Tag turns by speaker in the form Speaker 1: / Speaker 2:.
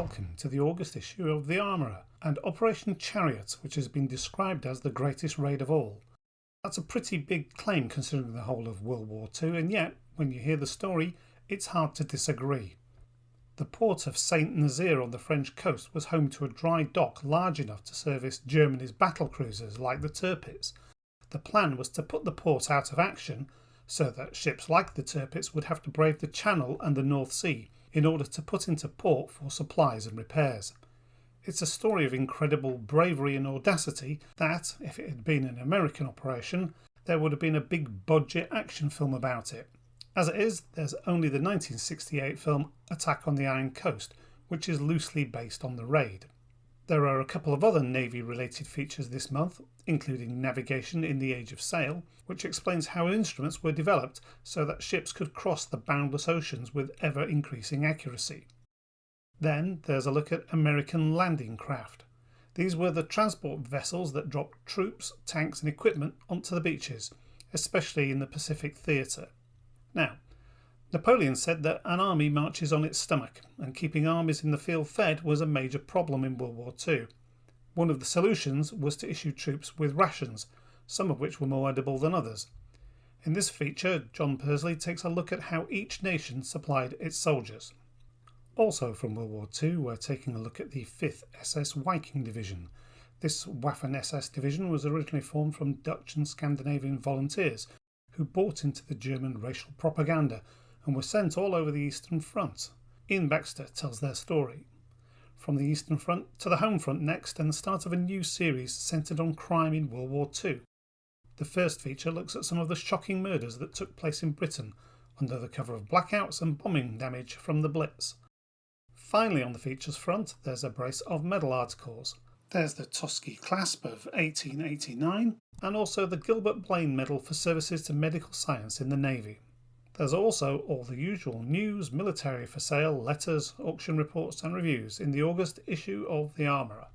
Speaker 1: welcome to the August issue of The Armourer and Operation Chariot, which has been described as the greatest raid of all. That's a pretty big claim considering the whole of World War II, and yet, when you hear the story, it's hard to disagree. The port of St Naire on the French coast was home to a dry dock large enough to service Germany's battle cruisers like the Tirpitz. The plan was to put the port out of action so that ships like the Tirpitz would have to brave the Channel and the North Sea in order to put into port for supplies and repairs. It's a story of incredible bravery and audacity that, if it had been an American operation, there would have been a big budget action film about it. As it is, there's only the 1968 film Attack on the Iron Coast, which is loosely based on the raid. There are a couple of other Navy-related features this month, including Navigation in the Age of Sail, which explains how instruments were developed so that ships could cross the boundless oceans with ever-increasing accuracy. Then there's a look at American landing craft. These were the transport vessels that dropped troops, tanks and equipment onto the beaches, especially in the Pacific Theatre. Now, Napoleon said that an army marches on its stomach, and keeping armies in the field fed was a major problem in World War II. One of the solutions was to issue troops with rations, some of which were more edible than others. In this feature, John Persley takes a look at how each nation supplied its soldiers. Also from World War II, we're taking a look at the 5th SS Viking Division. This Waffen-SS division was originally formed from Dutch and Scandinavian volunteers who bought into the German racial propaganda and were sent all over the Eastern Front. Ian Baxter tells their story. From the Eastern Front to the Home Front next, and the start of a new series centred on crime in World War II. The first feature looks at some of the shocking murders that took place in Britain under the cover of blackouts and bombing damage from the Blitz. Finally on the features front, there's a brace of medal articles. There's the Tuskegee Clasp of 1889 and also the Gilbert Blaine Medal for services to medical science in the Navy. There's also all the usual news, military for sale, letters, auction reports and reviews in the August issue of The Armourer.